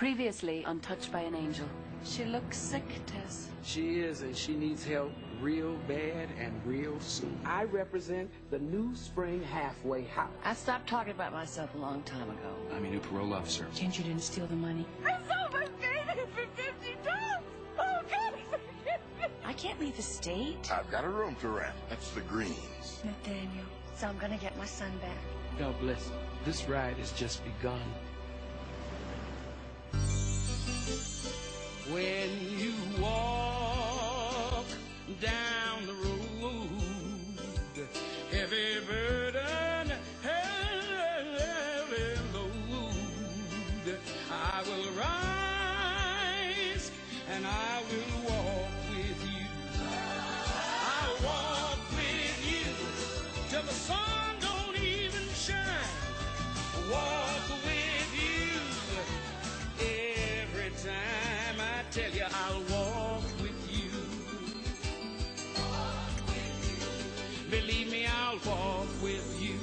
Previously untouched by an angel. She looks sick, Tess. She is, and she needs help real bad and real soon. I represent the New Spring Halfway House. I stopped talking about myself a long time ago. I'm your new parole officer. Ginger didn't steal the money. I sold my skating for $50. Oh, God, I can't leave the state. I've got a room to rent. That's the Greens. Nathaniel. So I'm gonna get my son back. God bless you. This ride has just begun. When you walk down the road, heavy burden, heavy load, I will rise and I will walk with you. I'll walk with you till the sun don't even shine. Walk with you every time. I tell you, I'll walk with you. Believe me, I'll walk with you.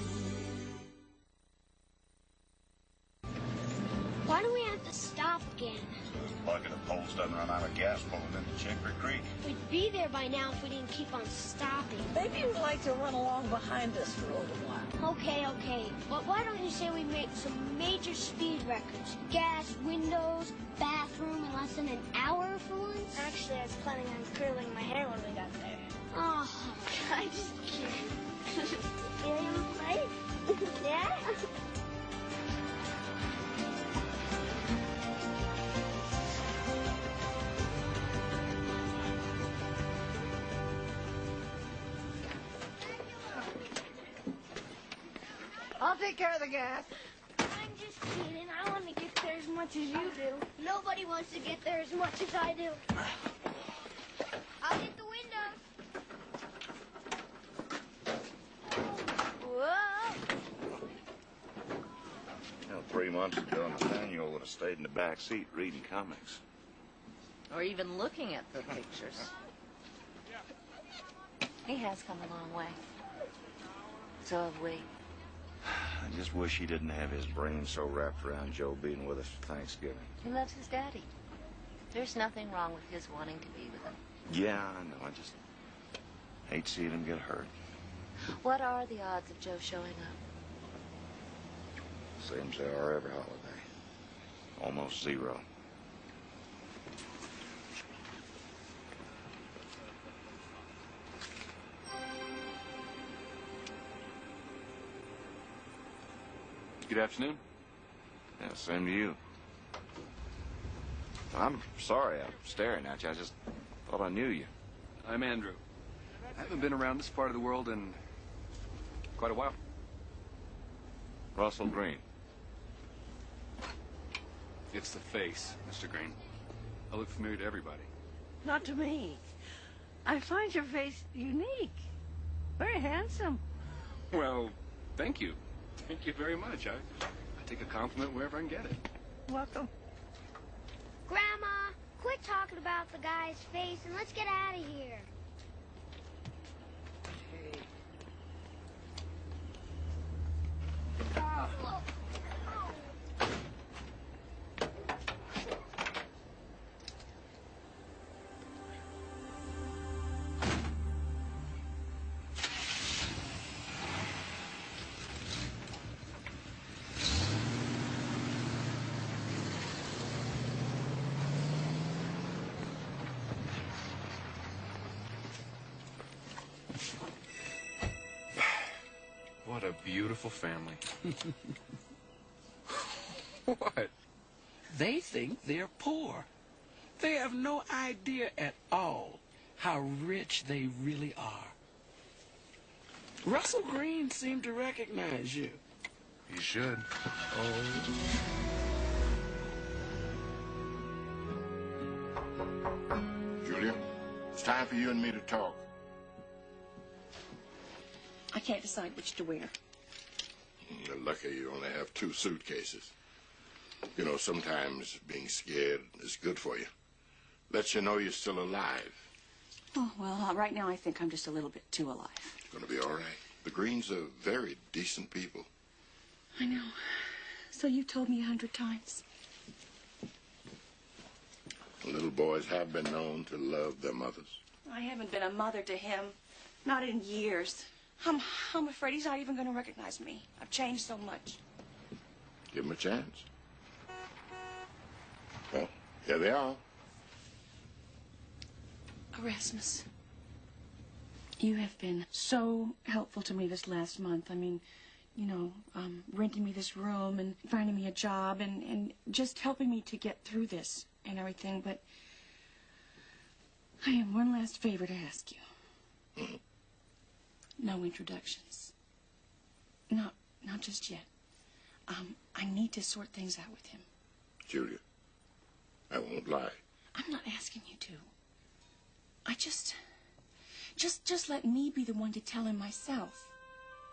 Why do we have to stop again? Bucket of poles doesn't run out of gas pulling into Chicory Creek. We'd be there by now if we didn't keep on stopping. Maybe you'd like to run along behind us for a little while. Okay. But why don't you say we make some major speed records? Gas, windows, bathroom in less than an hour for once? Actually, I was planning on curling my hair when we got there. Oh, I just kidding. You want to play? Yeah? I'll take care of the gas. I'm just kidding. I want to get there as much as you do. Nobody wants to get there as much as I do. I'll hit the windows. Whoa! 3 months ago, Nathaniel would have stayed in the back seat reading comics. Or even looking at the pictures. He has come a long way. So have we. I just wish he didn't have his brain so wrapped around Joe being with us for Thanksgiving. He loves his daddy. There's nothing wrong with his wanting to be with him. Yeah, I know. I just hate seeing him get hurt. What are the odds of Joe showing up? Same as they are every holiday. Almost zero. Good afternoon. Yeah, same to you. I'm sorry I'm staring at you. I just thought I knew you. I'm Andrew. I haven't been around this part of the world in quite a while. Russell Green. It's the face, Mr. Green. I look familiar to everybody. Not to me. I find your face unique. Very handsome. Well, thank you. Thank you very much. I take a compliment wherever I can get it. Welcome. Grandma, quit talking about the guy's face and let's get out of here. What a beautiful family. What? They think they're poor. They have no idea at all how rich they really are. Russell Green seemed to recognize you. You should. Oh. Julia, it's time for you and me to talk. I can't decide which to wear. You're lucky you only have 2 suitcases. You know, sometimes being scared is good for you. Lets you know you're still alive. Oh, well, right now I think I'm just a little bit too alive. It's going to be all right. The Greens are very decent people. I know. So you told me 100 times. Little boys have been known to love their mothers. I haven't been a mother to him. Not in years. I'm afraid he's not even going to recognize me. I've changed so much. Give him a chance. Well, here they are. Erasmus, you have been so helpful to me this last month. I mean, you know, renting me this room and finding me a job and just helping me to get through this and everything. But I have one last favor to ask you. No introductions. Not just yet. I need to sort things out with him. Julia, I won't lie. I'm not asking you to. I just let me be the one to tell him myself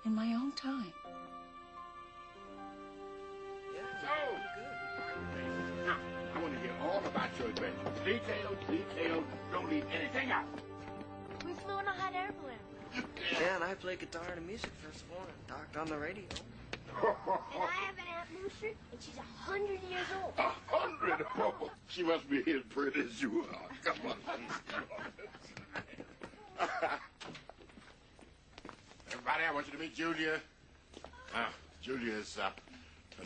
in my own time. Now, I want to hear all about your adventure. Detailed. Don't leave anything out. We flew in a hot air balloon. Yeah, and I play guitar in a music festival and talked on the radio. And I have an Aunt Lucy, and she's 100 years old. 100? Oh, she must be as pretty as you are. Come on. Everybody, I want you to meet Julia. Julia's, her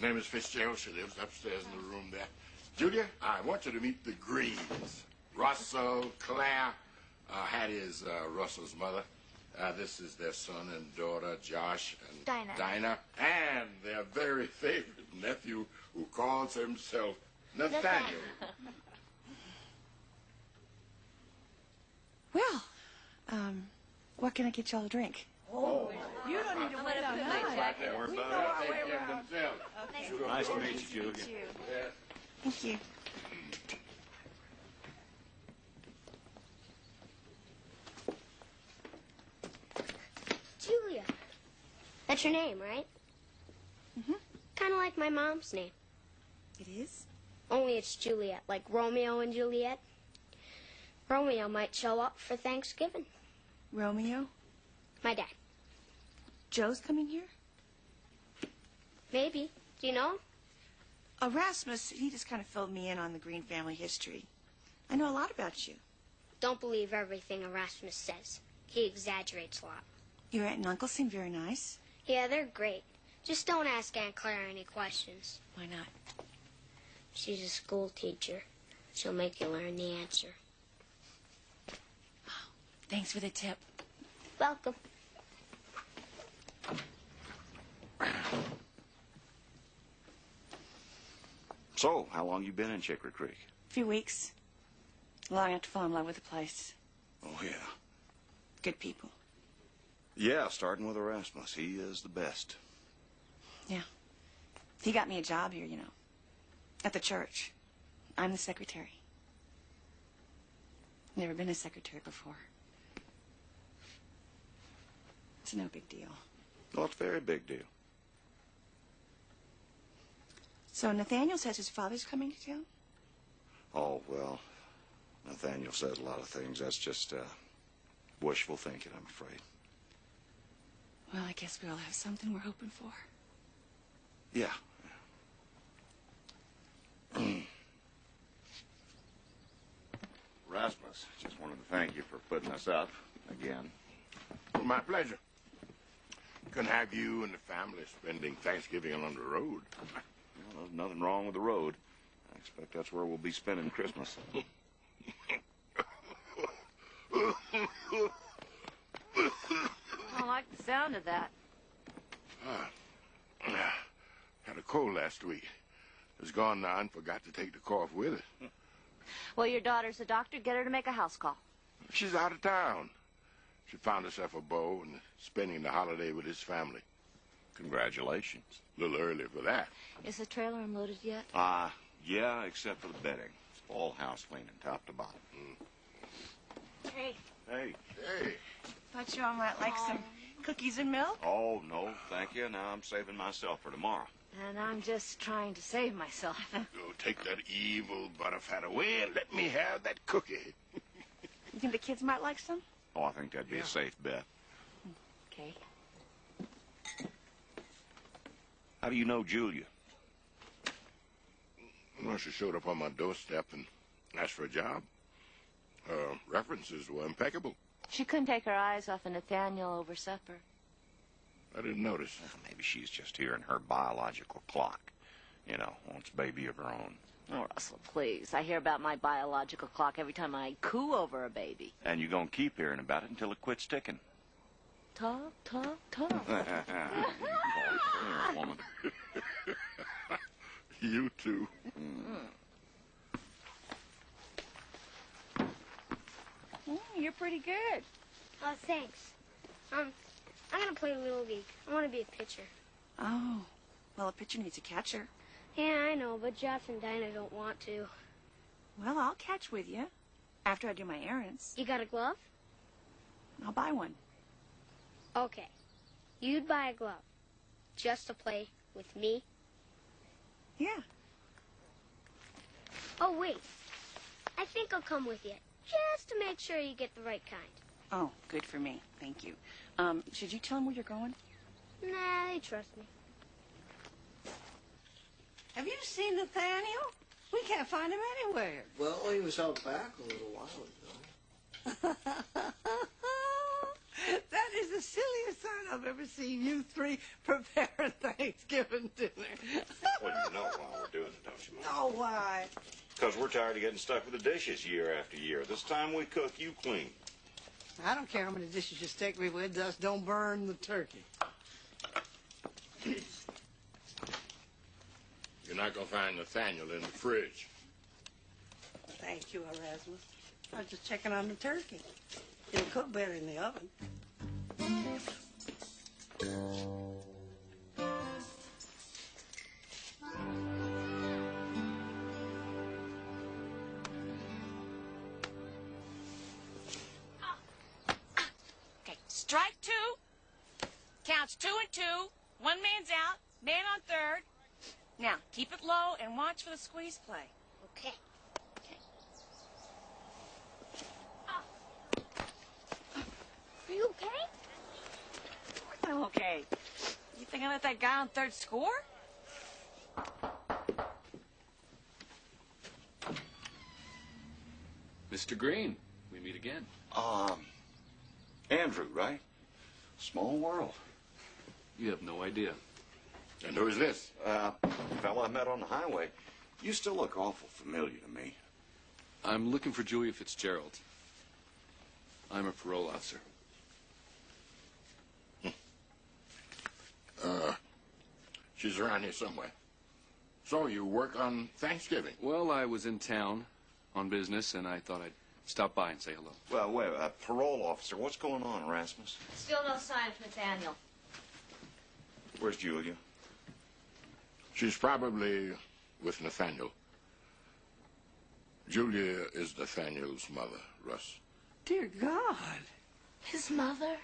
name is Fitzgerald. She lives upstairs in the room there. Julia, I want you to meet the Greens. Russell, Claire. Hattie is Russell's mother. This is their son and daughter, Josh and Dinah. And their very favorite nephew who calls himself Nathaniel. Well, what can I get y'all to drink? Oh, You don't need to wait on that. We know our way around. Nice to meet you, Julia. Thank you. Julia. That's your name, right? Mm-hmm. Kind of like my mom's name. It is? Only it's Juliet, like Romeo and Juliet. Romeo might show up for Thanksgiving. Romeo? My dad. Joe's coming here? Maybe. Do you know him? Erasmus, he just kind of filled me in on the Green family history. I know a lot about you. Don't believe everything Erasmus says. He exaggerates a lot. Your aunt and uncle seem very nice. Yeah, they're great. Just don't ask Aunt Claire any questions. Why not? She's a school teacher. She'll make you learn the answer. Oh, thanks for the tip. Welcome. So, how long you been in Chicory Creek? A few weeks. Long enough to fall in love with the place. Oh, yeah. Good people. Yeah, starting with Erasmus. He is the best. Yeah. He got me a job here, you know. At the church. I'm the secretary. Never been a secretary before. It's no big deal. Well, it's a very big deal. So Nathaniel says his father's coming to town? Oh, well, Nathaniel says a lot of things. That's just wishful thinking, I'm afraid. Well, I guess we all have something we're hoping for. Yeah. Rasmus, just wanted to thank you for putting us up again. Well, my pleasure. Couldn't have you and the family spending Thanksgiving on the road. Well, there's nothing wrong with the road. I expect that's where we'll be spending Christmas. I don't like the sound of that. Had a cold last week. It's gone now and forgot to take the cough with it. Well, your daughter's a doctor. Get her to make a house call. She's out of town. She found herself a beau and spending the holiday with his family. Congratulations. A little early for that. Is the trailer unloaded yet? Yeah, except for the bedding. It's all house cleaning, top to bottom. Hey, Hey. Hey. thought you all might like some cookies and milk. Oh, no, thank you. Now I'm saving myself for tomorrow. And I'm just trying to save myself. Go take that evil butterfat away and let me have that cookie. You think the kids might like some? Oh, I think that'd be a safe bet. Okay. How do you know Julia? Well, she showed up on my doorstep and As for a job, her references were impeccable. She couldn't take her eyes off of Nathaniel over supper. I didn't notice. Maybe she's just hearing her biological clock. You know, wants a baby of her own. Oh, Russell, please. I hear about my biological clock every time I coo over a baby. And you're going to keep hearing about it until it quits ticking. Talk, talk, talk. Woman. You too. You're pretty good. Oh, thanks. I'm gonna play Little League. I want to be a pitcher. Oh, well, a pitcher needs a catcher. Yeah, I know, but Jeff and Dinah don't want to. Well, I'll catch with you after I do my errands. You got a glove? I'll buy one. Okay. You'd buy a glove just to play with me? Yeah. Oh, wait. I think I'll come with you just to make sure you get the right kind. Oh, good for me. Thank you. Should you tell him where you're going? Nah, they trust me. Have you seen Nathaniel? We can't find him anywhere. Well, he was out back a little while ago. That is the silliest sight I've ever seen you three preparing Thanksgiving dinner. Well, you know why we're doing it, don't you, Mom? Oh, why? Because we're tired of getting stuck with the dishes year after year. This time we cook, you clean. I don't care how many dishes you stick me with, just don't burn the turkey. You're not going to find Nathaniel in the fridge. Thank you, Erasmus. I was just checking on the turkey. It'll cook better in the oven. Okay, strike two. Counts 2 and 2. One man's out. Man on third. Now, keep it low and watch for the squeeze play. Okay. Are you okay? I'm okay. You think I let that guy on third score? Mr. Green, we meet again. Andrew, right? Small world. You have no idea. And who is this? Fella I met on the highway. You still look awful familiar to me. I'm looking for Julia Fitzgerald. I'm a parole officer. She's around here somewhere. So you work on Thanksgiving? Well, I was in town on business, and I thought I'd stop by and say hello. Well, wait, parole officer, what's going on, Erasmus? Still no sign of Nathaniel. Where's Julia? She's probably with Nathaniel. Julia is Nathaniel's mother, Russ. Dear God. His mother?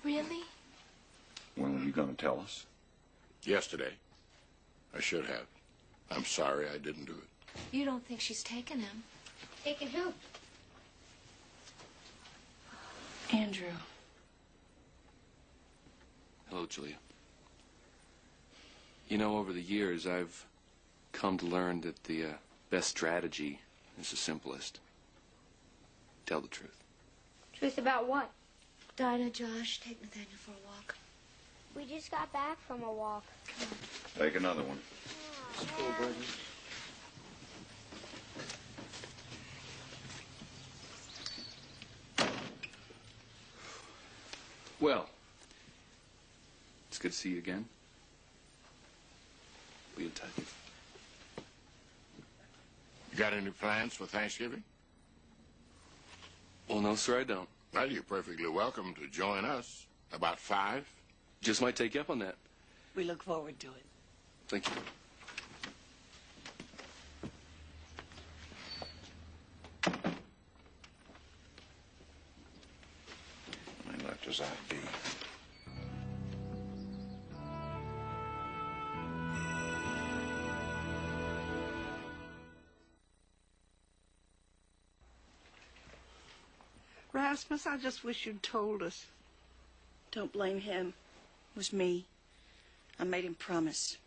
Really? When are you going to tell us? Yesterday. I should have. I'm sorry I didn't do it. You don't think she's taken him? Taken who? Andrew. Hello, Julia. You know, over the years, I've come to learn that the best strategy is the simplest. Tell the truth. Truth about what? Dinah, Josh, take Nathaniel for a walk. We just got back from a walk. Take another one. Well, it's good to see you again. Be in touch. You got any plans for Thanksgiving? Well, no, sir, I don't. Well, you're perfectly welcome to join us. About 5. Just might take you up on that. We look forward to it. Thank you. And left as I be. Rasmus, I just wish you'd told us. Don't blame him. It was me. I made him promise.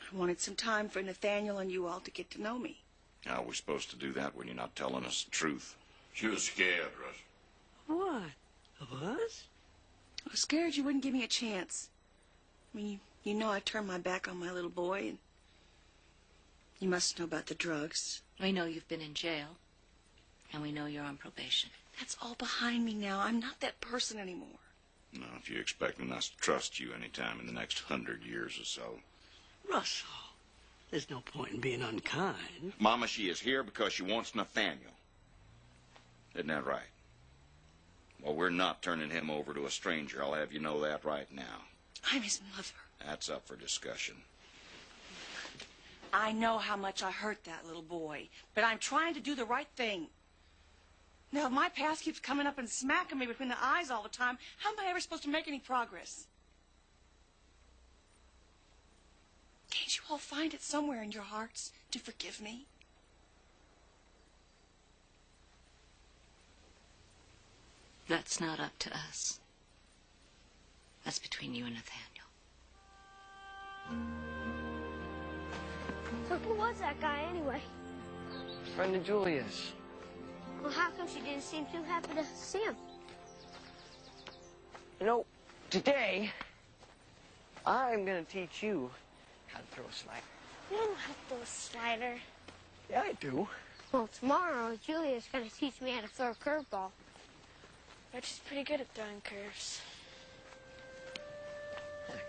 I wanted some time for Nathaniel and you all to get to know me. How are we supposed to do that when you're not telling us the truth? She was scared, Russ. What? Of us? I was scared you wouldn't give me a chance. I mean, you know I turned my back on my little boy, and you must know about the drugs. We know you've been in jail, and we know you're on probation. That's all behind me now. I'm not that person anymore. No, if you're expecting us to trust you any time in the next 100 years or so. Russell, there's no point in being unkind. Mama, she is here because she wants Nathaniel. Isn't that right? Well, we're not turning him over to a stranger. I'll have you know that right now. I'm his mother. That's up for discussion. I know how much I hurt that little boy, but I'm trying to do the right thing. Now, if my past keeps coming up and smacking me between the eyes all the time, how am I ever supposed to make any progress? Can't you all find it somewhere in your hearts to forgive me? That's not up to us. That's between you and Nathaniel. So who was that guy anyway? Friend of Julia's. Well, how come she didn't seem too happy to see him? You know, today, I'm going to teach you how to throw a slider. You don't have to throw a slider. Yeah, I do. Well, tomorrow, Julia's going to teach me how to throw a curveball. But she's pretty good at throwing curves.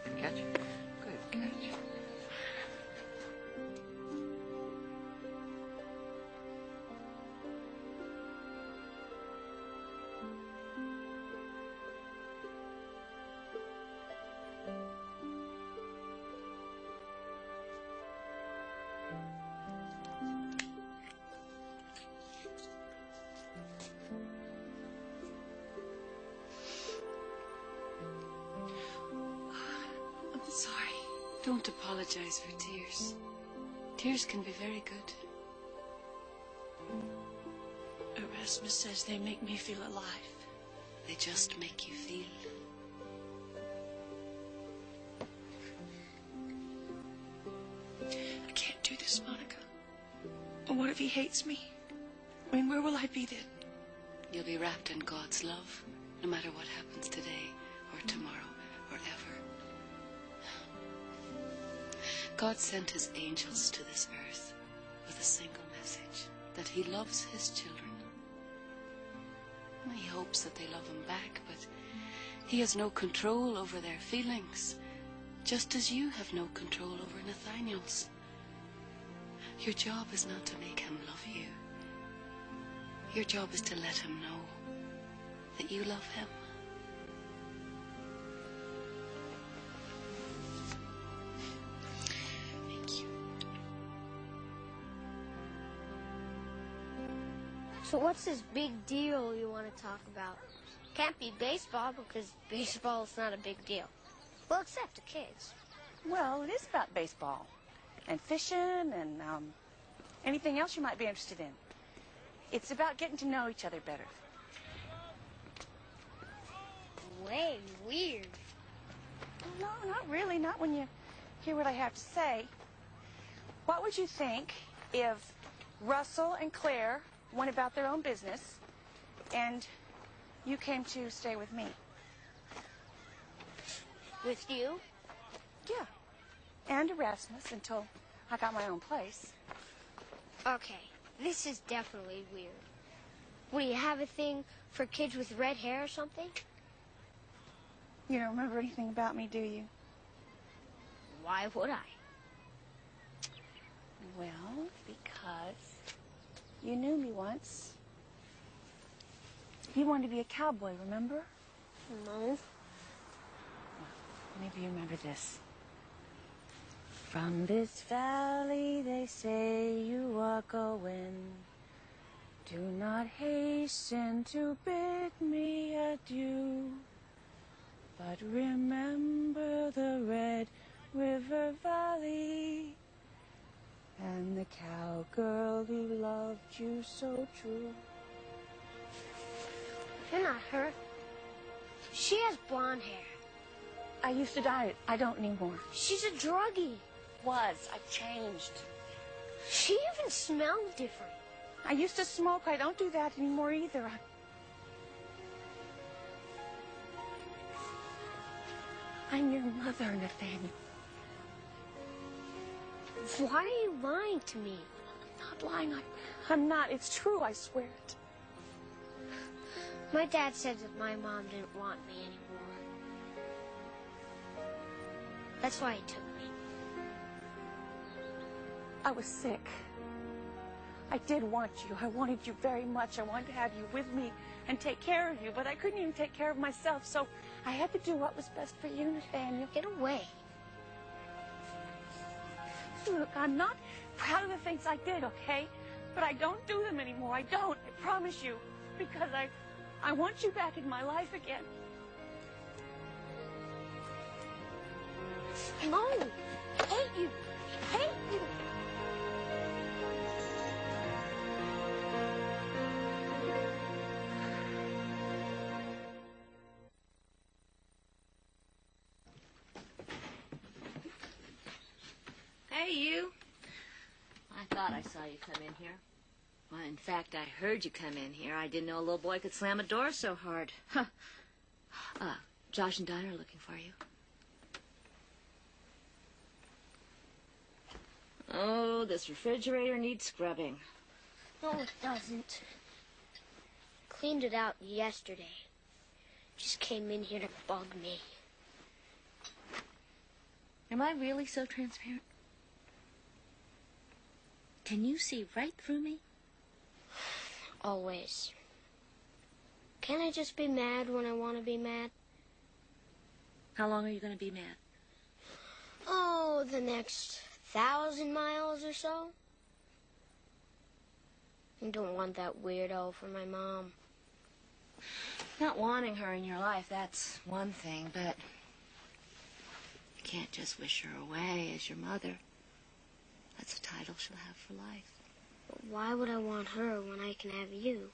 Good catch. Good catch. I'm sorry. Don't apologize for tears. Tears can be very good. Erasmus says they make me feel alive. They just make you feel. I can't do this, Monica. And what if he hates me? I mean, where will I be then? You'll be wrapped in God's love, no matter what happens today or tomorrow or ever. God sent his angels to this earth with a single message, that he loves his children. He hopes that they love him back, but he has no control over their feelings, just as you have no control over Nathaniel's. Your job is not to make him love you. Your job is to let him know that you love him. Thank you. So what's this big deal you want to talk about? Can't be baseball because baseball is not a big deal. Well, except to kids. Well, it is about baseball and fishing and anything else you might be interested in. It's about getting to know each other better. Way weird. No, not really. Not when you hear what I have to say. What would you think if Russell and Claire went about their own business and you came to stay with me? With you? Yeah. And Erasmus until I got my own place. Okay, this is definitely weird. What, do you have a thing for kids with red hair or something? You don't remember anything about me, do you? Why would I? Well, because you knew me once. You wanted to be a cowboy, remember? No. Maybe you remember this. From this valley, they say you are going. Do not hasten to bid me adieu. But remember the Red River Valley and the cowgirl who loved you so true. You're not her. She has blonde hair. I used to dye it. I don't anymore. She's a druggie. Was. I've changed. She even smells different. I used to smoke. I don't do that anymore either. I'm your mother, Nathaniel. Why are you lying to me? I'm not lying. I'm not. It's true. I swear it. My dad said that my mom didn't want me anymore. That's why he took me. I was sick. I did want you. I wanted you very much. I wanted to have you with me and take care of you, but I couldn't even take care of myself, so I had to do what was best for you, Nathaniel. Get away. Look, I'm not proud of the things I did, okay? But I don't do them anymore. I don't. I promise you. Because I want you back in my life again. No. I hate you. I hate you. Hey, you. I thought I saw you come in here. Well, in fact, I heard you come in here. I didn't know a little boy could slam a door so hard. Huh. Josh and Dinah are looking for you. Oh, this refrigerator needs scrubbing. No, it doesn't. Cleaned it out yesterday. Just came in here to bug me. Am I really so transparent? Can you see right through me? Always. Can't I just be mad when I want to be mad? How long are you going to be mad? Oh, the next 1,000 miles or so. I don't want that weirdo for my mom. Not wanting her in your life, that's one thing, but you can't just wish her away as your mother. That's a title she'll have for life. But why would I want her when I can have you?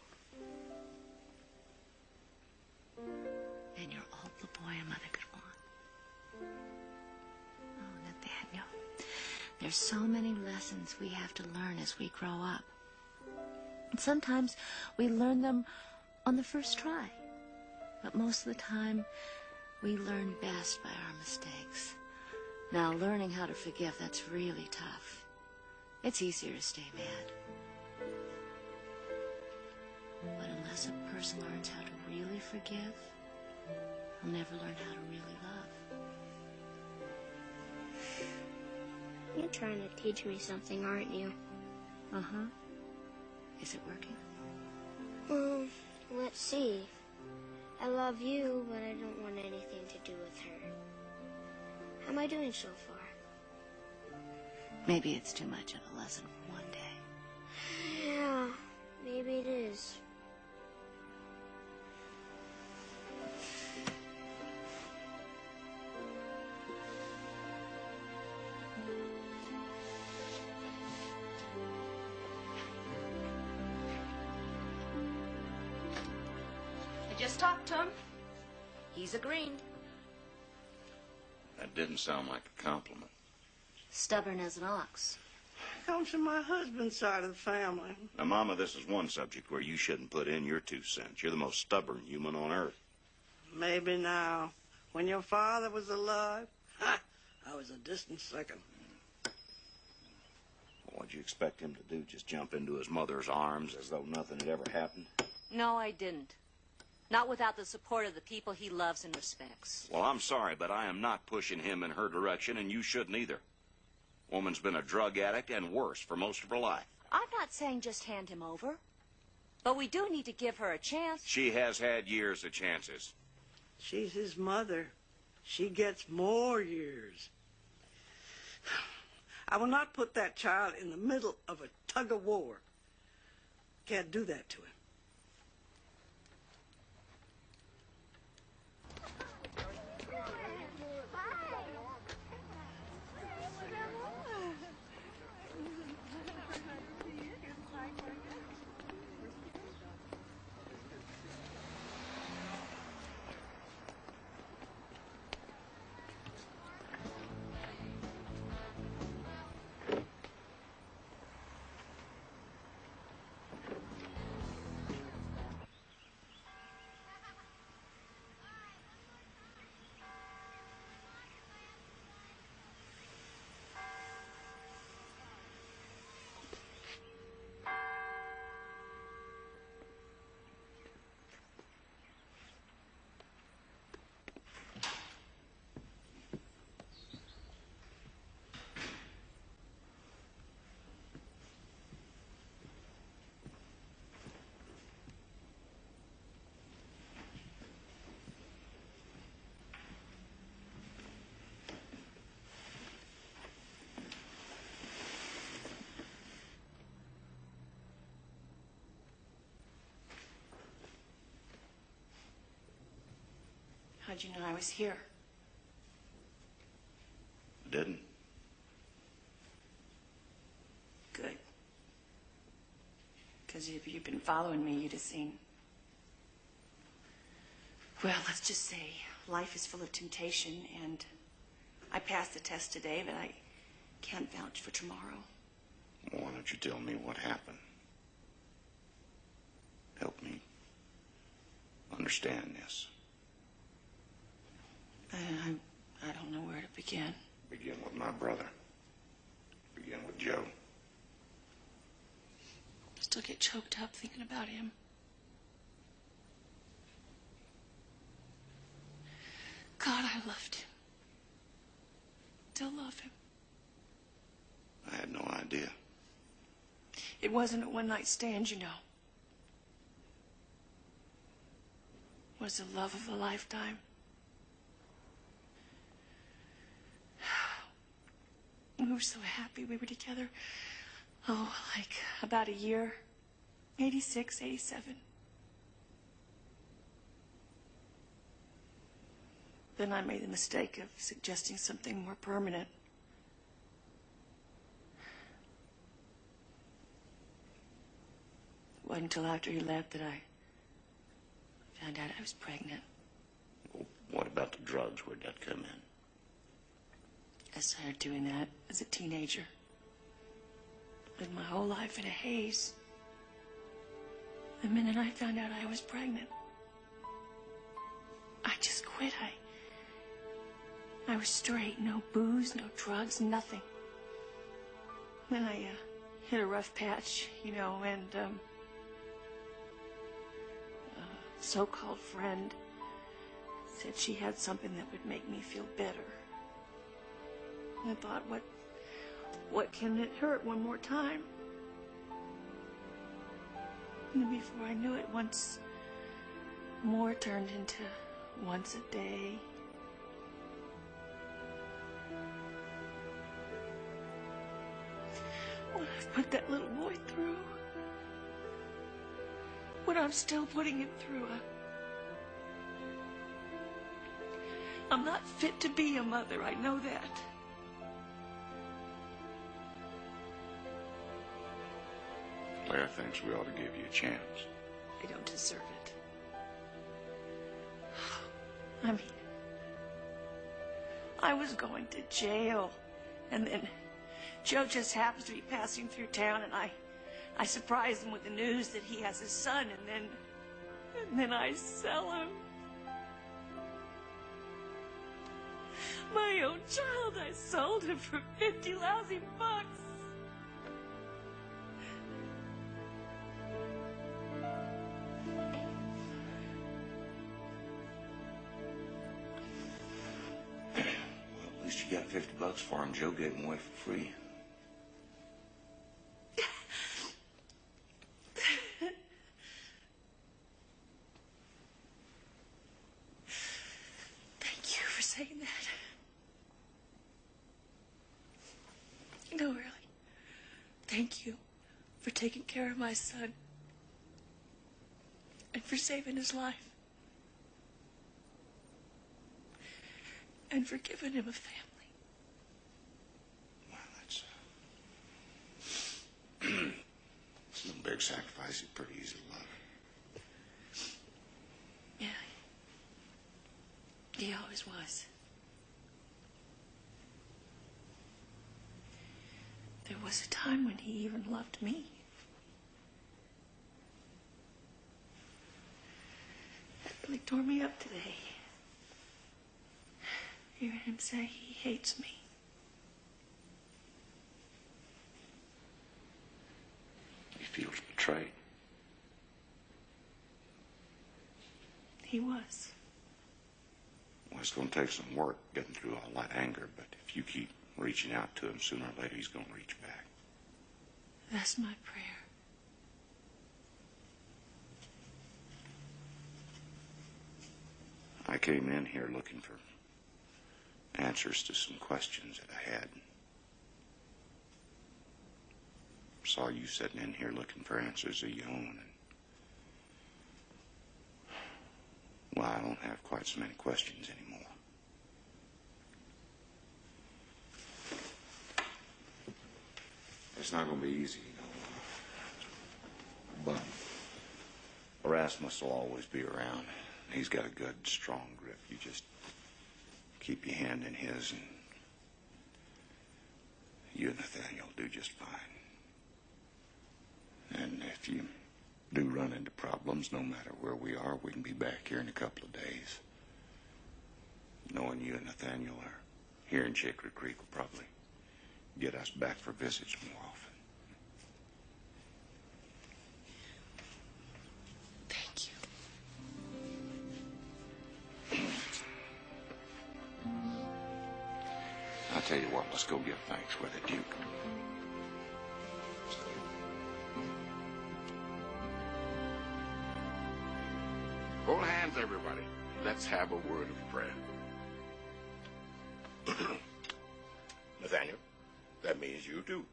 And you're all the boy a mother could want. Oh, Nathaniel, there's so many lessons we have to learn as we grow up. And sometimes we learn them on the first try. But most of the time, we learn best by our mistakes. Now, learning how to forgive, that's really tough. It's easier to stay mad. But unless a person learns how to really forgive, they'll never learn how to really love. You're trying to teach me something, aren't you? Uh-huh. Is it working? Well, let's see. I love you, but I don't want anything to do with her. How am I doing so far? Maybe it's too much of a lesson for one day. Yeah, maybe it is. I just talked to him. He's agreed. That didn't sound like a compliment. Stubborn as an ox. Comes from my husband's side of the family. Now, Mama, this is one subject where you shouldn't put in your 2 cents. You're the most stubborn human on earth. Maybe now. When your father was alive, I was a distant second. What'd you expect him to do? Just jump into his mother's arms as though nothing had ever happened? No, I didn't. Not without the support of the people he loves and respects. Well, I'm sorry, but I am not pushing him in her direction, and you shouldn't either. Woman's been a drug addict and worse for most of her life. I'm not saying just hand him over. But we do need to give her a chance. She has had years of chances. She's his mother. She gets more years. I will not put that child in the middle of a tug of war. Can't do that to him. How'd you know I was here? Didn't. Good. Because if you'd been following me, you'd have seen. Well, let's just say life is full of temptation, and I passed the test today, but I can't vouch for tomorrow. Well, why don't you tell me what happened? Help me understand this. I don't know where to begin. Begin with my brother. Begin with Joe. I still get choked up thinking about him. God, I loved him. Still love him. I had no idea. It wasn't a one-night stand, you know. It was the love of a lifetime. We were so happy we were together. Oh, like about a year. 86, 87. Then I made the mistake of suggesting something more permanent. It wasn't until after he left that I found out I was pregnant. Well, what about the drugs? Where'd that come in? I started doing that as a teenager. Lived my whole life in a haze. The minute I found out I was pregnant, I just quit. I was straight. No booze, no drugs, nothing. Then I hit a rough patch, you know, and a so-called friend said she had something that would make me feel better. I thought, what can it hurt one more time? And before I knew it, once more turned into once a day. What I've put that little boy through. What I'm still putting him through. I'm not fit to be a mother, I know that. Claire thinks we ought to give you a chance. I don't deserve it. I mean, I was going to jail, and then Joe just happens to be passing through town, and I surprise him with the news that he has a son, and then I sell him. My own child, I sold him for 50 lousy bucks. At least you got $50 for him. Joe gave him away for free. Thank you for saying that. No, really. Thank you for taking care of my son and for saving his life. And for giving him a family. Well, that's it's no big sacrifice. It's pretty easy to love. Yeah. He always was. There was a time when he even loved me. That really tore me up today. Hearing him say he hates me. He feels betrayed. He was. Well, it's going to take some work getting through all that anger, but if you keep reaching out to him, sooner or later he's going to reach back. That's my prayer. I came in here looking for answers to some questions that I had. Saw you sitting in here looking for answers of your own. And why I don't have quite so many questions anymore. It's not going to be easy, you know. But Erasmus will always be around. He's got a good, strong grip. You just keep your hand in his, and you and Nathaniel do just fine. And if you do run into problems, no matter where we are, we can be back here in a couple of days. Knowing you and Nathaniel are here in Chicory Creek will probably get us back for visits more often. Thank you. I tell you what, let's go give thanks with the Duke. Hold hands, everybody. Let's have a word of prayer. Nathaniel, that means you too.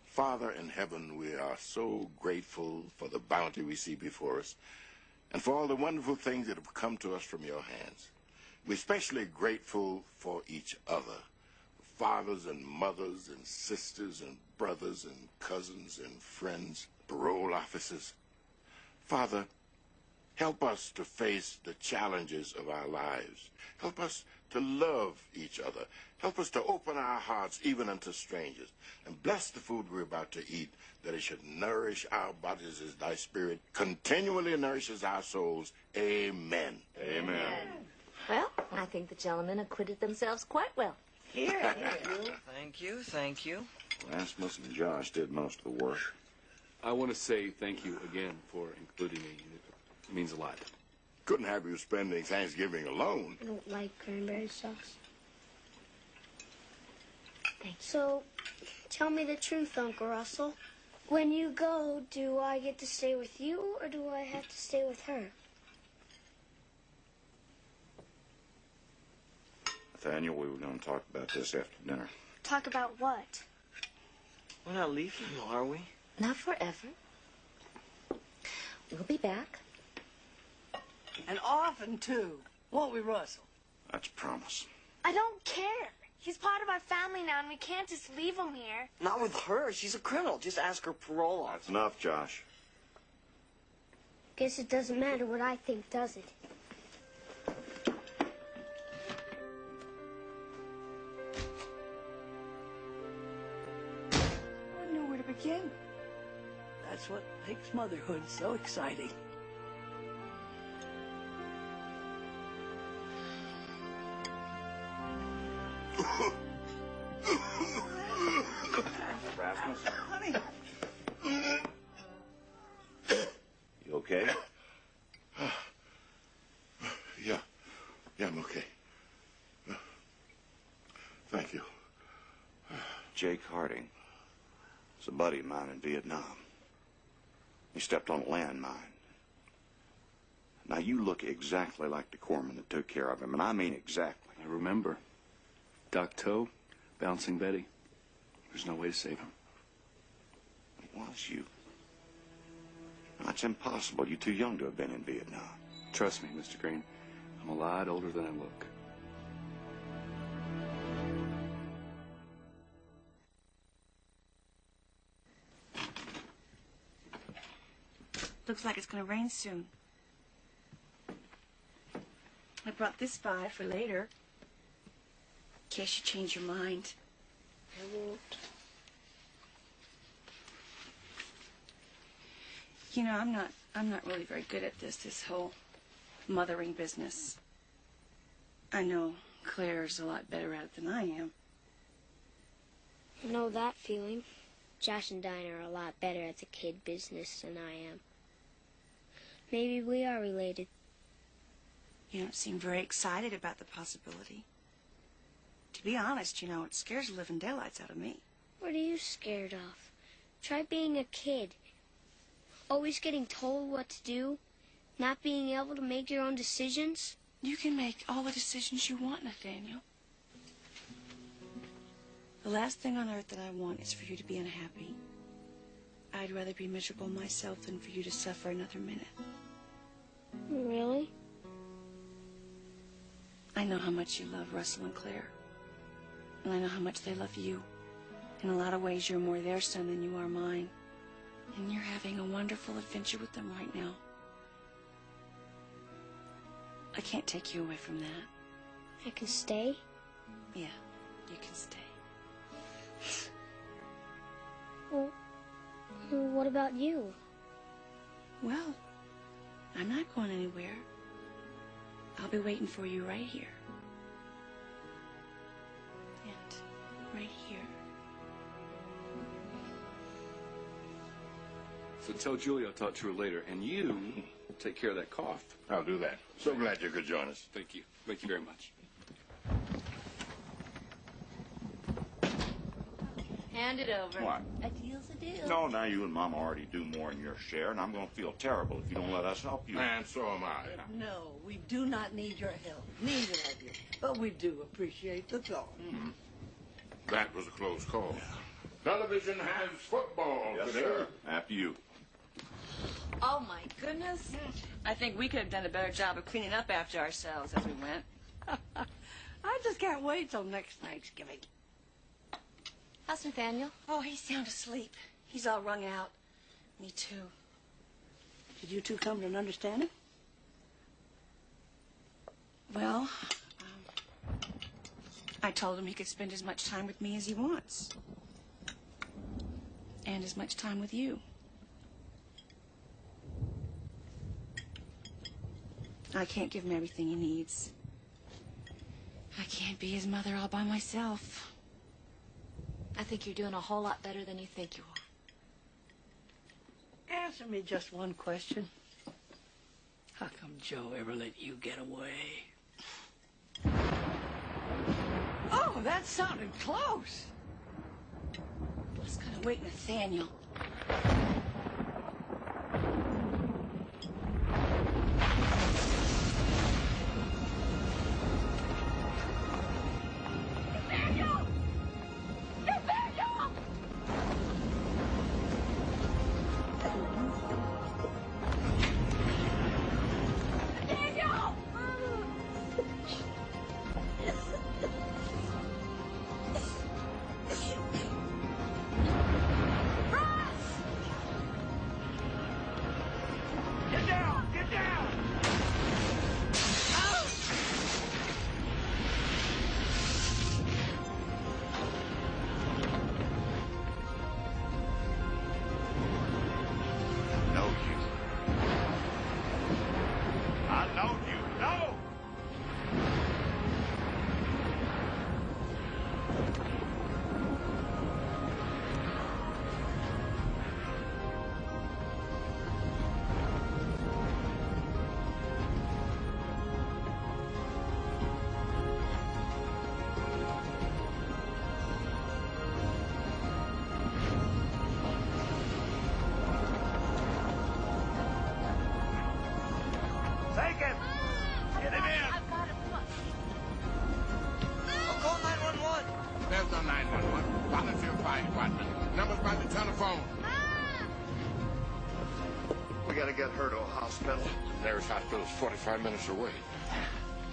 Father in heaven, we are so grateful for the bounty we see before us and for all the wonderful things that have come to us from your hands. We're especially grateful for each other, fathers and mothers and sisters and brothers and cousins and friends, parole officers. Father, help us to face the challenges of our lives. Help us to love each other. Help us to open our hearts even unto strangers. And bless the food we're about to eat, that it should nourish our bodies as thy spirit continually nourishes our souls. Amen. Amen. Well, I think the gentlemen acquitted themselves quite well. Here. Thank you, thank you. Rasmus and Josh did most of the work. I want to say thank you again for including me. It means a lot. Couldn't have you spending Thanksgiving alone. I don't like cranberry sauce. So, tell me the truth, Uncle Russell. When you go, do I get to stay with you, or do I have to stay with her? Nathaniel, we were going to talk about this after dinner. Talk about what? We're not leaving, are we? Not forever. We'll be back. And often, too. Won't we, Russell? That's a promise. I don't care. He's part of our family now, and we can't just leave him here. Not with her. She's a criminal. Just ask her parole officer. That's enough, Josh. Guess it doesn't matter what I think, does it? I don't know where to begin. That's what makes motherhood so exciting. Rasmus? Honey. You okay? Yeah, I'm okay. Thank you. Jake Harding is a buddy of mine in Vietnam. He stepped on a landmine. Now, you look exactly like the corpsman that took care of him, and I mean exactly. I remember. Doc Toe, bouncing Betty. There's no way to save him. It was you. That's impossible. You're too young to have been in Vietnam. Trust me, Mr. Green. I'm a lot older than I look. Looks like it's going to rain soon. I brought this by for later, in case you change your mind. I won't. You know, I'm not really very good at this whole mothering business. I know Claire's a lot better at it than I am. I know that feeling. Josh and Dinah are a lot better at the kid business than I am. Maybe we are related. You don't seem very excited about the possibility. To be honest, you know, it scares the living daylights out of me. What are you scared of? Try being a kid. Always getting told what to do, not being able to make your own decisions. You can make all the decisions you want, Nathaniel. The last thing on earth that I want is for you to be unhappy. I'd rather be miserable myself than for you to suffer another minute. Really? I know how much you love Russell and Claire. And I know how much they love you. In a lot of ways, you're more their son than you are mine. And you're having a wonderful adventure with them right now. I can't take you away from that. I can stay? Yeah, you can stay. Well, what about you? Well, I'm not going anywhere. I'll be waiting for you right here. And right here. So tell Julie I'll talk to her later, and you take care of that cough. I'll do that. So glad you could join us. Thank you. Thank you very much. Hand it over. What? A deal's a deal. No, now you and Mama already do more than your share, and I'm going to feel terrible if you don't let us help you. And so am I. No, we do not need your help. Neither of you. But we do appreciate the thought. That was a close call. Television has football Yes, today. sir. After you. Oh, my goodness. I think we could have done a better job of cleaning up after ourselves as we went. I just can't wait till next Thanksgiving. How's Nathaniel? Oh, he's sound asleep. He's all wrung out. Me too. Did you two come to an understanding? Well, I told him he could spend as much time with me as he wants. And as much time with you. I can't give him everything he needs. I can't be his mother all by myself. I think you're doing a whole lot better than you think you are. Answer me just one question. How come Joe ever let you get away? Oh, that sounded close. Just gotta wait, Nathaniel. There's no 911. Volunteer fire department. Numbers by the telephone. We gotta get her to a hospital. Nearest hospital is 45 minutes away.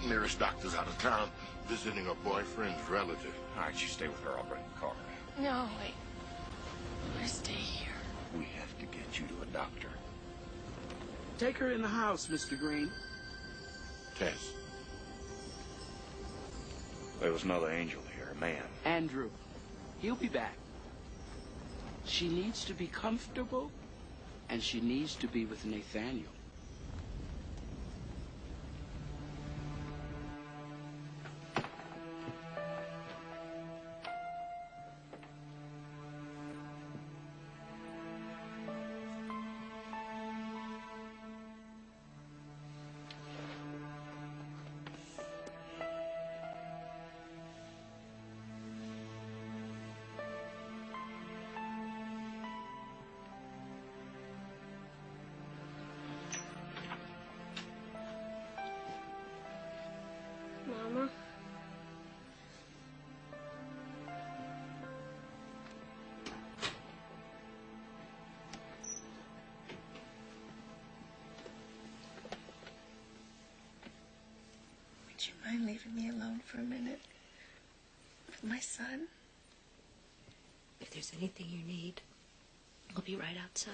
Nearest doctor's out of town visiting a boyfriend's relative. All right, you stay with her. I'll bring the car. No, wait. I want to stay here. We have to get you to a doctor. Take her in the house, Mr. Green. Tess. There was another angel here, a man. Andrew, he'll be back. She needs to be comfortable, and she needs to be with Nathaniel. Would you mind leaving me alone for a minute with my son? If there's anything you need, I'll be right outside.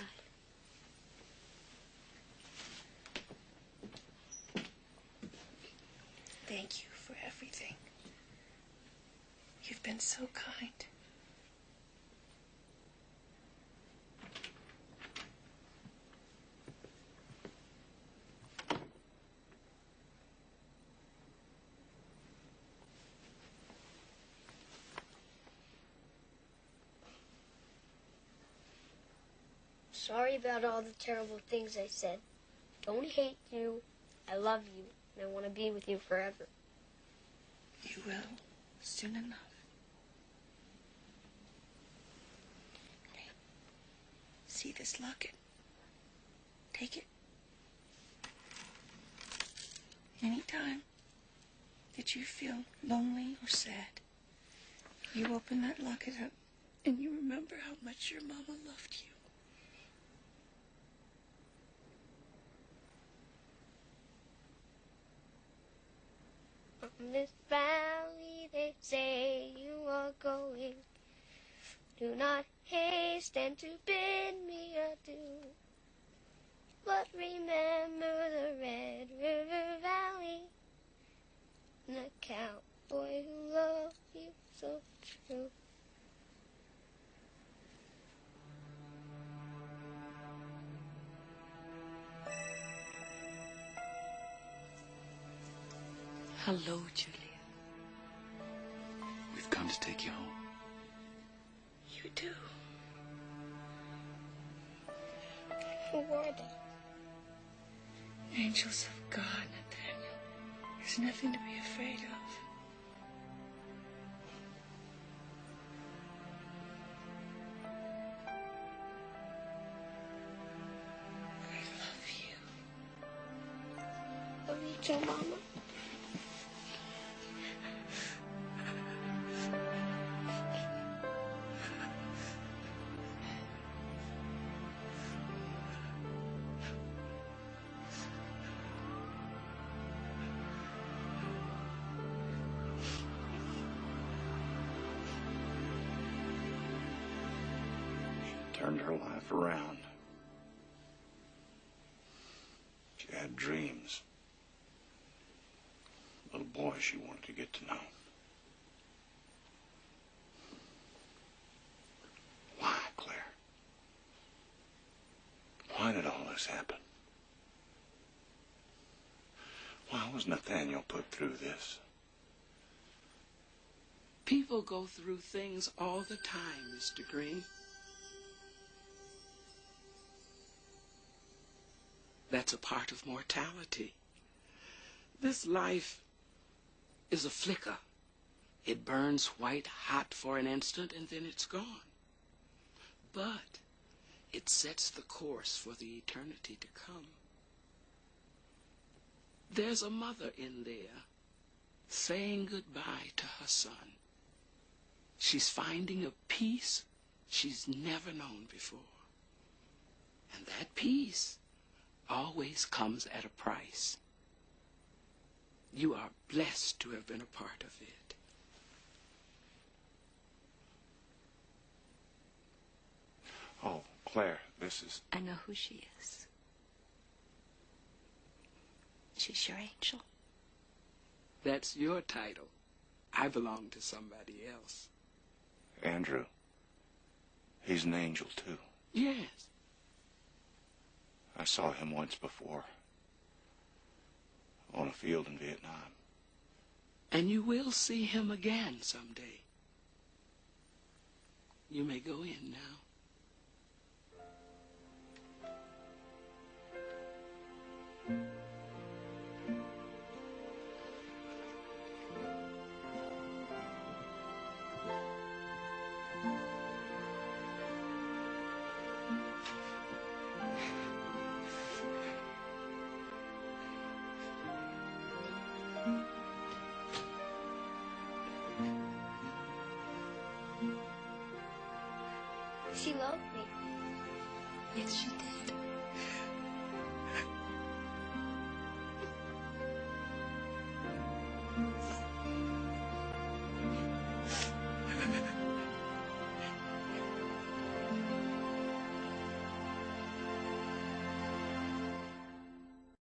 Thank you for everything. You've been so kind. Sorry about all the terrible things I said. Don't hate you. I love you, and I want to be with you forever. You will, soon enough. Hey, see this locket? Take it. Anytime that you feel lonely or sad, you open that locket up and you remember how much your mama loved you. On this valley they say you are going. Do not hasten to bid me adieu. But remember the Red River Valley and the cowboy who loved you so true. Hello, Julia. We've come to take you home. You do. Who are they? Angels of God, Nathaniel. There's nothing to be afraid of. I love you. Love you too, Mama. Turned her life around. She had dreams. Little boy she wanted to get to know. Why, Claire? Why did all this happen? Why was Nathaniel put through this? People go through things all the time, Mr. Green. That's a part of mortality. This life is a flicker. It burns white hot for an instant and then it's gone. But it sets the course for the eternity to come. There's a mother in there saying goodbye to her son. She's finding a peace she's never known before. And that peace always comes at a price. You are blessed to have been a part of it. Oh, Claire, this is... I know who she is. She's your angel. That's your title. I belong to somebody else. Andrew. He's an angel, too. Yes. I saw him once before. On a field in Vietnam. And you will see him again someday. You may go in now. She loved me. Yes, she did.